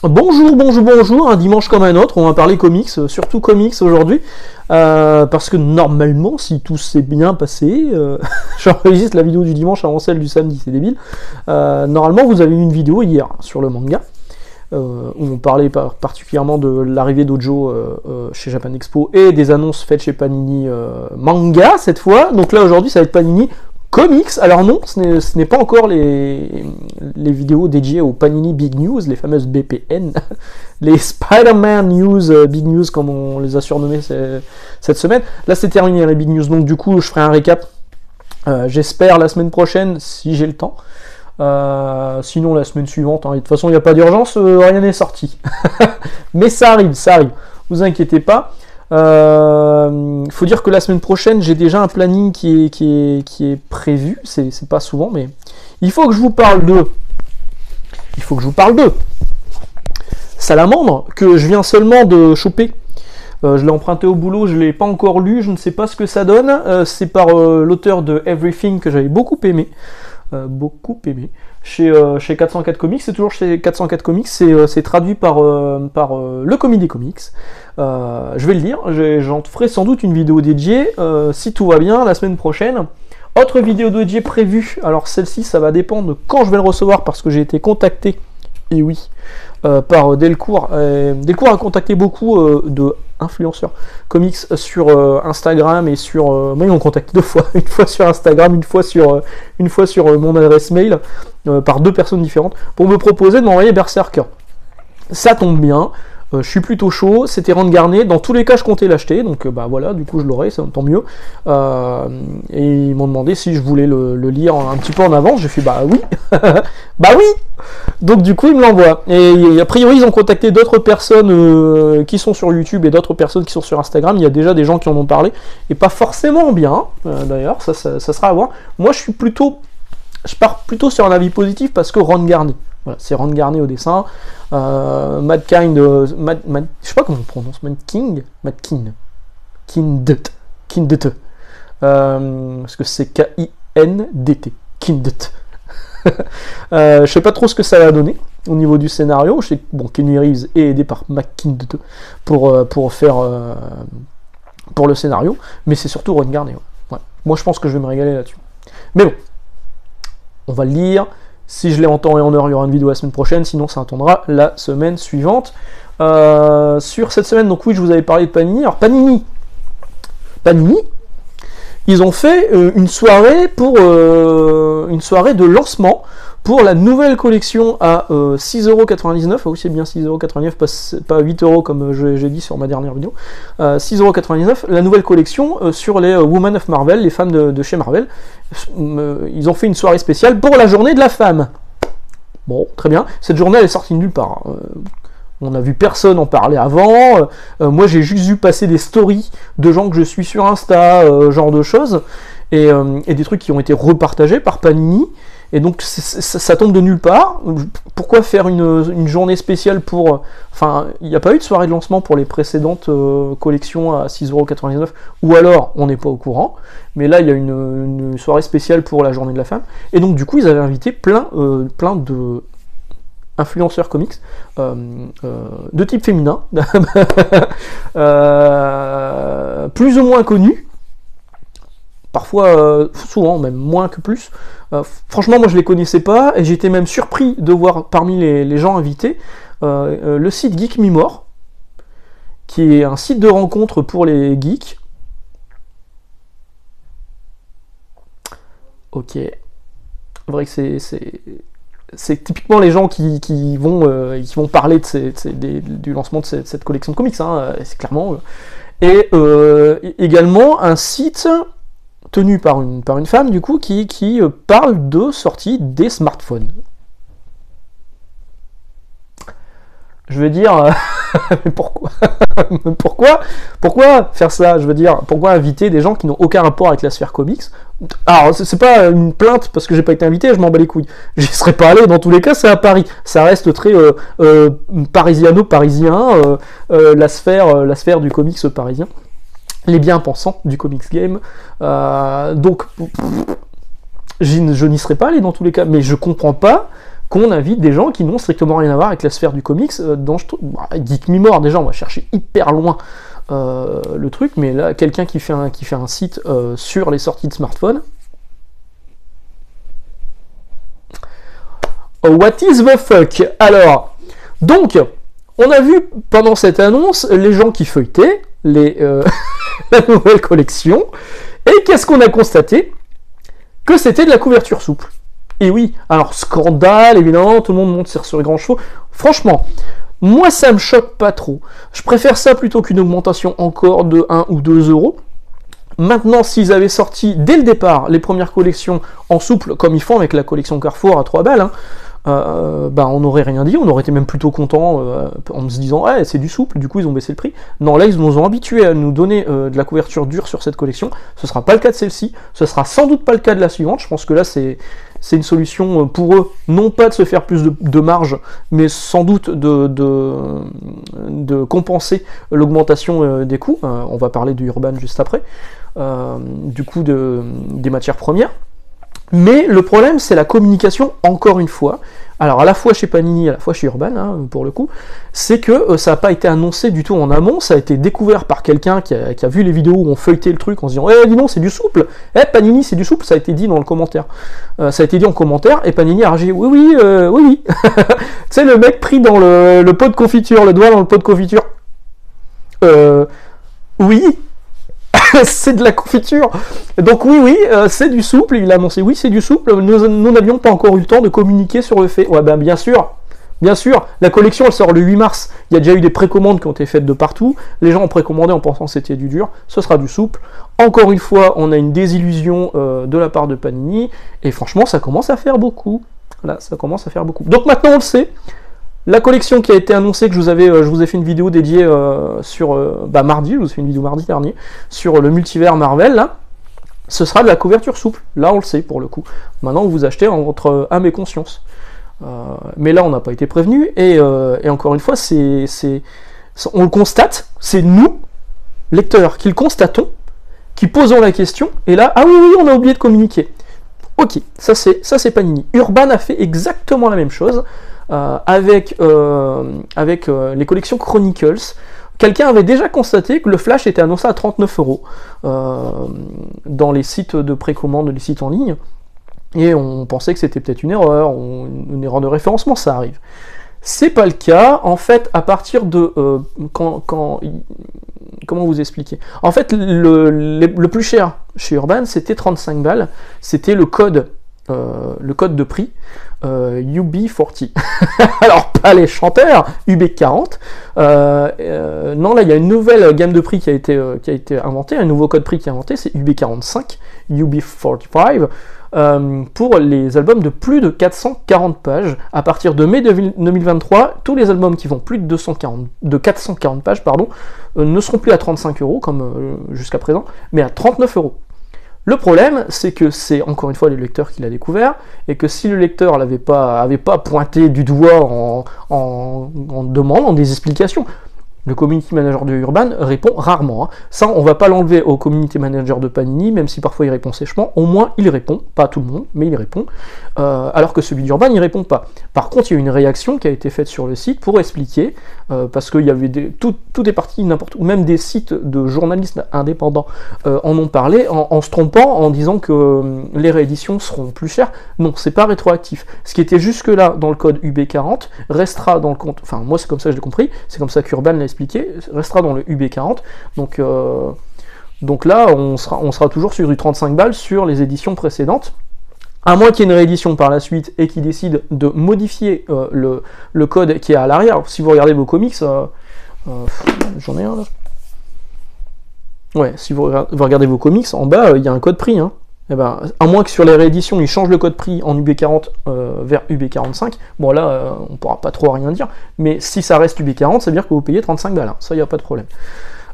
Bonjour, bonjour, bonjour, un dimanche comme un autre, on va parler comics, surtout comics aujourd'hui, parce que normalement, si tout s'est bien passé, j'enregistre la vidéo du dimanche avant celle du samedi, c'est débile, normalement vous avez eu une vidéo hier sur le manga, où on parlait particulièrement de l'arrivée d'Ojo chez Japan Expo, et des annonces faites chez Panini manga cette fois, donc là aujourd'hui ça va être Panini Comics. Alors non, ce n'est pas encore les vidéos dédiées aux Panini Big News, les fameuses BPN, les Spider-Man News, Big News comme on les a surnommés cette semaine. Là c'est terminé les Big News, donc du coup je ferai un récap, j'espère la semaine prochaine si j'ai le temps. Sinon la semaine suivante, hein. De toute façon il n'y a pas d'urgence, rien n'est sorti. Mais ça arrive, vous inquiétez pas. Faut dire que la semaine prochaine j'ai déjà un planning qui est prévu, c'est pas souvent, mais il faut que je vous parle de Salamandre, que je viens seulement de choper. Je l'ai emprunté au boulot, je l'ai pas encore lu, je ne sais pas ce que ça donne. C'est par l'auteur de Everything que j'avais beaucoup aimé. Chez 404 Comics, c'est toujours chez 404 Comics, c'est traduit par le Comité des Comics. Je vais le dire, j'en ferai sans doute une vidéo dédiée, si tout va bien, la semaine prochaine. Autre vidéo dédiée prévue, alors celle-ci, ça va dépendre de quand je vais le recevoir, parce que j'ai été contacté, et oui, par Delcourt. Delcourt a contacté beaucoup de influenceurs comics sur Instagram et sur... moi ils m'ont contacté deux fois, une fois sur Instagram, une fois sur mon adresse mail, par deux personnes différentes, pour me proposer de m'envoyer Berserker. Ça tombe bien, je suis plutôt chaud, c'était Ron Garnet, dans tous les cas je comptais l'acheter, donc bah voilà, du coup je l'aurai, ça tant mieux. Et ils m'ont demandé si je voulais le lire un petit peu en avance, j'ai fait bah oui, bah oui. Donc du coup ils me l'envoient, et a priori ils ont contacté d'autres personnes qui sont sur YouTube et d'autres personnes qui sont sur Instagram. Il y a déjà des gens qui en ont parlé, et pas forcément bien, d'ailleurs, ça sera à voir. Moi je pars plutôt sur un avis positif, parce que Ron Garnet, voilà, c'est Ron Garnet au dessin, Matt Kind, je sais pas comment on prononce, Kindt, parce que c'est K-I-N-D-T, Kindt. Je sais pas trop ce que ça va donner au niveau du scénario. Je sais que bon, Kenny Reeves est aidé par McKinnon pour faire pour le scénario, mais c'est surtout Ron Garnet. Ouais. Moi je pense que je vais me régaler là-dessus. Mais bon, on va le lire. Si je l'ai en temps et en heure, il y aura une vidéo la semaine prochaine, sinon ça attendra la semaine suivante. Sur cette semaine, donc oui, je vous avais parlé de Panini. Alors Panini, ils ont fait une soirée de lancement pour la nouvelle collection à 6,99€. Ah oui, c'est bien 6,99€, pas 8€ comme j'ai dit sur ma dernière vidéo. 6,99€, la nouvelle collection sur les Women of Marvel, les femmes de chez Marvel. Ils ont fait une soirée spéciale pour la journée de la femme. Bon, très bien. Cette journée, elle est sortie de nulle part. On n'a vu personne en parler avant. Moi, j'ai juste vu passer des stories de gens que je suis sur Insta, genre de choses, et des trucs qui ont été repartagés par Panini. Et donc, ça tombe de nulle part. Pourquoi faire une journée spéciale pour... Enfin, il n'y a pas eu de soirée de lancement pour les précédentes collections à 6,99€, ou alors, on n'est pas au courant. Mais là, il y a une soirée spéciale pour la journée de la femme. Et donc, du coup, ils avaient invité plein de... influenceurs comics de type féminin, plus ou moins connus, parfois, souvent même moins que plus. Franchement, moi je les connaissais pas, et j'étais même surpris de voir parmi les gens invités le site Geek Me More, qui est un site de rencontre pour les geeks. Ok, c'est vrai que c'est typiquement les gens qui vont parler du lancement de cette collection de comics, hein, c'est clairement. Et également un site tenu par une femme, du coup, qui parle de sortie des smartphones. Je veux dire, mais pourquoi pourquoi faire ça? Je veux dire, pourquoi inviter des gens qui n'ont aucun rapport avec la sphère comics? Alors, c'est pas une plainte parce que j'ai pas été invité, je m'en bats les couilles. J'y serais pas allé, dans tous les cas, c'est à Paris. Ça reste très parisiano-parisien, la sphère du comics parisien. Les bien-pensants du comics game. Donc, je n'y serais pas allé dans tous les cas, mais je comprends pas qu'on invite des gens qui n'ont strictement rien à voir avec la sphère du comics, dont je trouve... Geek Me More, déjà, on va chercher hyper loin le truc, mais là, quelqu'un qui fait un site sur les sorties de smartphones. What is the fuck? Alors, donc, on a vu pendant cette annonce les gens qui feuilletaient la nouvelle collection, et qu'est-ce qu'on a constaté? Que c'était de la couverture souple. Et oui, alors scandale, évidemment, tout le monde monte sur les grands chevaux. Franchement, moi ça me choque pas trop. Je préfère ça plutôt qu'une augmentation encore de 1 ou 2 euros. Maintenant, s'ils avaient sorti dès le départ les premières collections en souple, comme ils font avec la collection Carrefour à 3 balles, hein, on n'aurait rien dit, on aurait été même plutôt content en se disant ouais, c'est du souple, du coup ils ont baissé le prix. Non, là ils nous ont habitués à nous donner de la couverture dure sur cette collection. Ce sera pas le cas de celle-ci, ce sera sans doute pas le cas de la suivante. Je pense que là c'est une solution pour eux, non pas de se faire plus de marge, mais sans doute de compenser l'augmentation des coûts. On va parler du Urban juste après, du coup des matières premières. Mais le problème, c'est la communication, encore une fois. Alors, à la fois chez Panini, à la fois chez Urban, hein, pour le coup, c'est que ça n'a pas été annoncé du tout en amont, ça a été découvert par quelqu'un qui a vu les vidéos où on feuilletait le truc en se disant « Eh, dis donc, c'est du souple. Panini, c'est du souple », ça a été dit dans le commentaire. Ça a été dit en commentaire, et Panini a réagi « Oui, oui, oui, oui. » Tu sais, le mec pris dans le pot de confiture, le doigt dans le pot de confiture. Oui. C'est de la confiture. Donc oui, c'est du souple. Il a annoncé oui, c'est du souple. Nous n'avions pas encore eu le temps de communiquer sur le fait. Ouais, ben bien sûr. La collection, elle sort le 8 mars. Il y a déjà eu des précommandes qui ont été faites de partout. Les gens ont précommandé en pensant que c'était du dur. Ce sera du souple. Encore une fois, on a une désillusion de la part de Panini. Et franchement, ça commence à faire beaucoup. Là, ça commence à faire beaucoup. Donc maintenant, on le sait. La collection qui a été annoncée, que je vous ai fait une vidéo dédiée sur mardi, je vous ai fait une vidéo mardi dernier, sur le multivers Marvel, là, ce sera de la couverture souple. Là, on le sait, pour le coup. Maintenant, vous achetez en votre âme et conscience. Mais là, on n'a pas été prévenu, et encore une fois, on le constate, c'est nous, lecteurs, qui le constatons, qui posons la question, et là, ah oui, on a oublié de communiquer. Ok, ça c'est Panini. Urban a fait exactement la même chose, avec les collections Chronicles. Quelqu'un avait déjà constaté que le Flash était annoncé à 39 € dans les sites de précommande, les sites en ligne, et on pensait que c'était peut-être une erreur de référencement, ça arrive. C'est pas le cas, en fait, à partir de... comment vous expliquer? En fait, le plus cher chez Urban, c'était 35 balles, c'était le code de prix, UB40. Alors, pas les chanteurs, UB40. Non, là, il y a une nouvelle gamme de prix qui a été inventée, un nouveau code prix qui est inventé, c'est UB45, UB45, pour les albums de plus de 440 pages. À partir de mai 2023, tous les albums qui font plus de 440 pages, ne seront plus à 35 € comme jusqu'à présent, mais à 39 €. Le problème, c'est que c'est encore une fois le lecteur qui l'a découvert, et que si le lecteur avait pas pointé du doigt en demandant des explications, le community manager de Urban répond rarement. Hein. Ça, on va pas l'enlever au community manager de Panini, même si parfois il répond sèchement. Au moins, il répond. Pas tout le monde, mais il répond. Alors que celui d'Urban, il répond pas. Par contre, il y a eu une réaction qui a été faite sur le site pour expliquer, parce qu'il y avait tout est parti n'importe où, même des sites de journalistes indépendants en ont parlé, en se trompant, en disant que les rééditions seront plus chères. Non, c'est pas rétroactif. Ce qui était jusque-là dans le code UB40 restera dans le compte. Enfin, moi, c'est comme ça que je l'ai compris. C'est comme ça qu'Urban l'a expliqué, restera dans le UB40. Donc là, on sera toujours sur du 35 balles sur les éditions précédentes. À moins qu'il y ait une réédition par la suite et qu'ils décident de modifier le code qui est à l'arrière. Si vous regardez vos comics, j'en ai un là. Ouais, si vous regardez vos comics, en bas, il y a un code prix. Hein. Eh ben, à moins que sur les rééditions, ils changent le code prix en UB40 vers UB45, bon là, on pourra pas trop rien dire, mais si ça reste UB40, ça veut dire que vous payez 35 balles, hein. Ça, il n'y a pas de problème.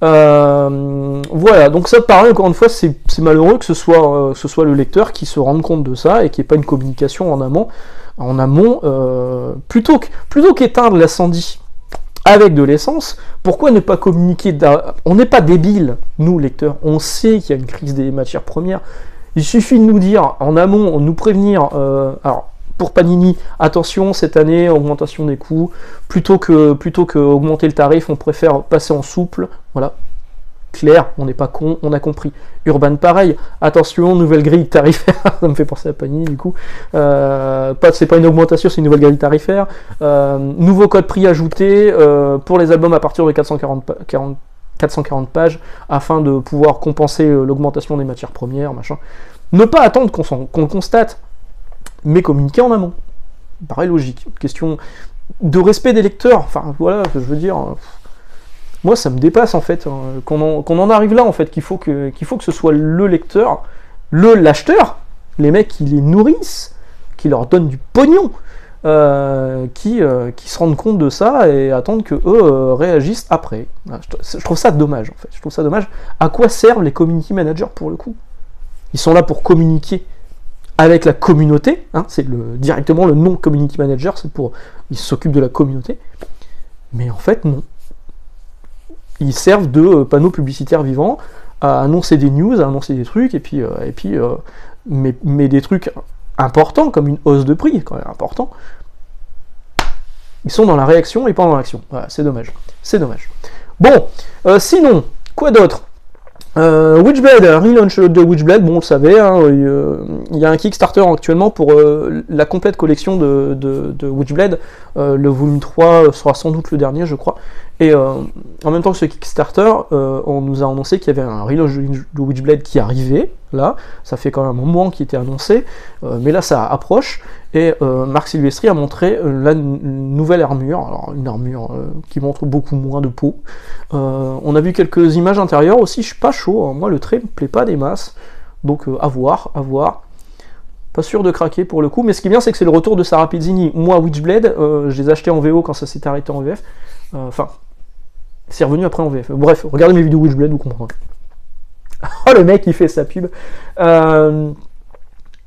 Voilà, donc ça, pareil, encore une fois, c'est malheureux que ce soit le lecteur qui se rende compte de ça, et qu'il n'y ait pas une communication en amont, plutôt qu'éteindre l'incendie avec de l'essence, pourquoi ne pas communiquer? On n'est pas débiles, nous, lecteurs, on sait qu'il y a une crise des matières premières. Il suffit de nous dire en amont, nous prévenir, alors pour Panini, attention, cette année, augmentation des coûts, plutôt que augmenter le tarif, on préfère passer en souple, voilà. Clair, on n'est pas con, on a compris. Urban, pareil, attention, nouvelle grille tarifaire, ça me fait penser à Panini du coup. C'est pas une augmentation, c'est une nouvelle grille tarifaire. Nouveau code prix ajouté pour les albums à partir de 440 pages, afin de pouvoir compenser l'augmentation des matières premières, machin. Ne pas attendre qu'on le constate, mais communiquer en amont. Pareil, logique. Question de respect des lecteurs, enfin voilà, je veux dire... Moi, ça me dépasse en fait, qu'on en arrive là en fait, qu'il faut que ce soit le lecteur, l'acheteur, les mecs qui les nourrissent, qui leur donnent du pognon, qui se rendent compte de ça et attendent que eux réagissent après. Je trouve ça dommage en fait. Je trouve ça dommage. À quoi servent les community managers pour le coup? Ils sont là pour communiquer avec la communauté. Hein, c'est directement le nom community manager. Ils s'occupent de la communauté. Mais en fait non. Ils servent de panneaux publicitaires vivants à annoncer des news, à annoncer des trucs, mais des trucs importants, comme une hausse de prix, quand même important. Ils sont dans la réaction et pas dans l'action. Voilà, c'est dommage. C'est dommage. Bon, sinon, quoi d'autre? Witchblade, relaunch de Witchblade, bon, on le savait, hein, il y a un Kickstarter actuellement pour la complète collection de Witchblade. Le volume 3 sera sans doute le dernier, je crois. Et en même temps que ce Kickstarter, on nous a annoncé qu'il y avait un relaunch de Witchblade qui arrivait, là. Ça fait quand même un moment qu'il était annoncé, mais là ça approche. Et Marc Silvestri a montré la nouvelle armure, alors une armure qui montre beaucoup moins de peau. On a vu quelques images intérieures aussi, je suis pas chaud, hein. Moi le trait me plaît pas des masses, donc à voir. Pas sûr de craquer pour le coup, mais ce qui est bien c'est que c'est le retour de Sarah Pizzini. Moi Witchblade, je les ai achetés en VO quand ça s'est arrêté en VF, enfin, c'est revenu après en VF. Bref, regardez mes vidéos Witchblade, vous comprendrez. Oh le mec il fait sa pub.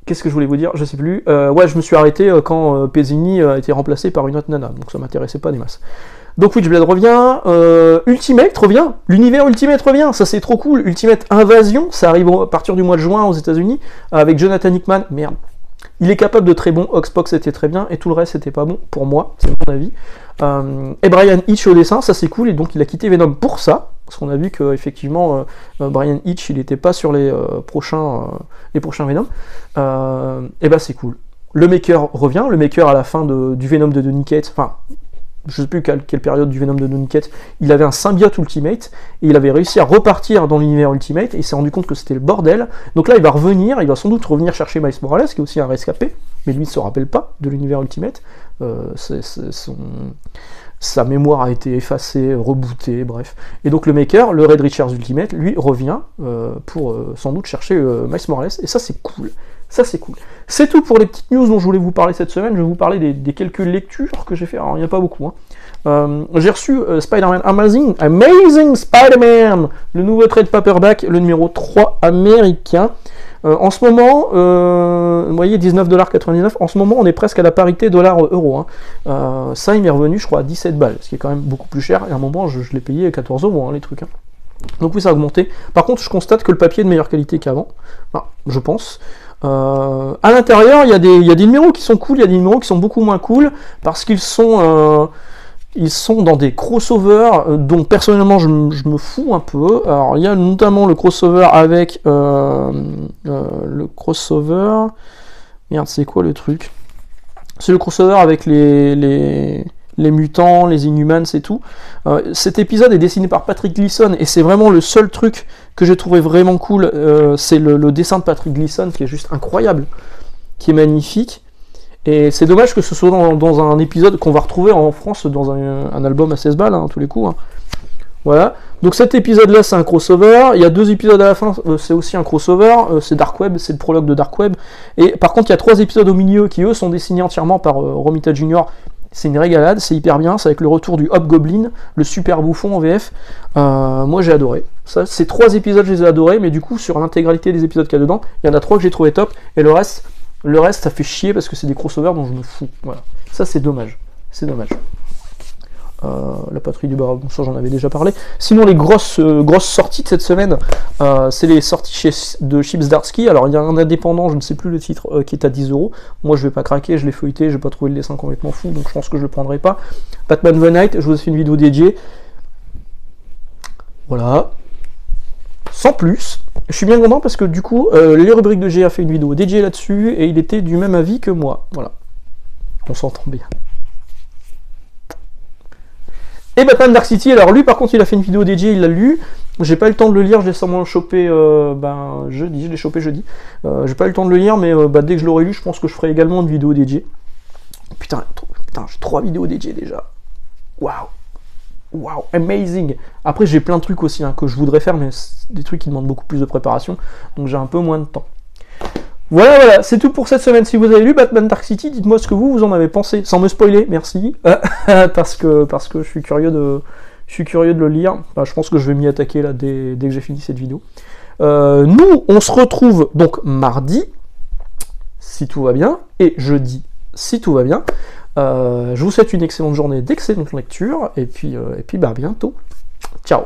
Qu'est-ce que je voulais vous dire? Je sais plus. Ouais, je me suis arrêté quand Pizzini a été remplacé par une autre nana, donc ça m'intéressait pas des masses. Donc Witchblade revient, Ultimate revient, l'univers Ultimate revient, ça c'est trop cool. Ultimate Invasion, ça arrive à partir du mois de juin aux États-Unis avec Jonathan Hickman. Merde, il est capable de très bon. Oxbox était très bien et tout le reste c'était pas bon pour moi, c'est mon avis. Et Brian Hitch au dessin, ça c'est cool, et donc il a quitté Venom pour ça, parce qu'on a vu que effectivement Brian Hitch il n'était pas sur les prochains Venom. Et bah c'est cool. Le Maker revient, le Maker à la fin du Venom de Donny Cates, enfin je sais plus quelle période du Venom de Donny Cates, il avait un symbiote Ultimate, et il avait réussi à repartir dans l'univers Ultimate, et il s'est rendu compte que c'était le bordel. Donc là il va revenir, il va sans doute revenir chercher Miles Morales, qui est aussi un rescapé, mais lui ne se rappelle pas de l'univers Ultimate. Sa mémoire a été effacée, rebootée, bref. Et donc le Maker, le Red Richards Ultimate, lui revient pour sans doute chercher Miles Morales, et ça c'est cool. Ça c'est cool. C'est tout pour les petites news dont je voulais vous parler cette semaine. Je vais vous parler des quelques lectures que j'ai fait. Alors il n'y a pas beaucoup. Hein. J'ai reçu Spider-Man Amazing Spider-Man, le nouveau trade paperback, le numéro 3 américain. En ce moment, vous voyez, 19,99$. En ce moment, on est presque à la parité dollar-euro. Hein. Ça, il m'est revenu, je crois, à 17 balles, ce qui est quand même beaucoup plus cher. Et à un moment, je l'ai payé à 14€, hein, les trucs. Hein. Donc oui, ça a augmenté. Par contre, je constate que le papier est de meilleure qualité qu'avant. Enfin, je pense. À l'intérieur, il y a des numéros qui sont cool, il y a des numéros qui sont beaucoup moins cool, parce qu'ils sont dans des crossovers dont personnellement je me fous un peu. Alors il y a notamment le crossover avec le crossover. Merde, c'est quoi le truc? C'est le crossover avec les mutants, les Inhumans et tout. Cet épisode est dessiné par Patrick Gleason, et c'est vraiment le seul truc que j'ai trouvé vraiment cool. C'est le dessin de Patrick Gleason qui est juste incroyable, qui est magnifique. Et c'est dommage que ce soit dans un épisode qu'on va retrouver en France dans un album à 16 balles, hein, tous les coups. Hein. Voilà. Donc cet épisode-là, c'est un crossover. Il y a 2 épisodes à la fin, c'est aussi un crossover. C'est Dark Web, c'est le prologue de Dark Web. Et par contre, il y a 3 épisodes au milieu qui, eux, sont dessinés entièrement par Romita Jr. C'est une régalade, c'est hyper bien. C'est avec le retour du Hobgoblin, le super bouffon en VF. Moi, j'ai adoré. Ça, ces 3 épisodes, je les ai adorés, mais du coup, sur l'intégralité des épisodes qu'il y a dedans, il y en a 3 que j'ai trouvé top, et le reste, ça fait chier parce que c'est des crossovers dont je me fous. Voilà. Ça, c'est dommage. C'est dommage. La patrie du bar, bon, ça j'en avais déjà parlé. Sinon, les grosses sorties de cette semaine, c'est les sorties de Chips Darsky. Alors, il y a un indépendant, je ne sais plus le titre, qui est à 10 €. Moi, je vais pas craquer, je l'ai feuilleté, je vais pas trouvé le dessin complètement fou, donc je pense que je le prendrai pas. Batman The Night, je vous ai fait une vidéo dédiée. Voilà. Sans plus. Je suis bien content parce que du coup, les rubriques de G a fait une vidéo dédiée là-dessus, et il était du même avis que moi. Voilà. On s'entend bien. Et Batman Dark City, alors lui par contre il a fait une vidéo dédiée, il l'a lu, j'ai pas eu le temps de le lire, je l'ai sûrement chopé jeudi, je l'ai chopé jeudi, j'ai pas eu le temps de le lire, mais dès que je l'aurai lu, je pense que je ferai également une vidéo dédiée. Putain, j'ai 3 vidéos dédiées déjà. Waouh, amazing. Après j'ai plein de trucs aussi que je voudrais faire, mais des trucs qui demandent beaucoup plus de préparation, donc j'ai un peu moins de temps. Voilà, c'est tout pour cette semaine. Si vous avez lu Batman Dark City, dites-moi ce que vous en avez pensé, sans me spoiler, merci, parce que je suis curieux de le lire. Enfin, je pense que je vais m'y attaquer là dès que j'ai fini cette vidéo. Nous, on se retrouve donc mardi, si tout va bien, et jeudi, si tout va bien. Je vous souhaite une excellente journée, d'excellentes lectures, et puis à bientôt. Ciao.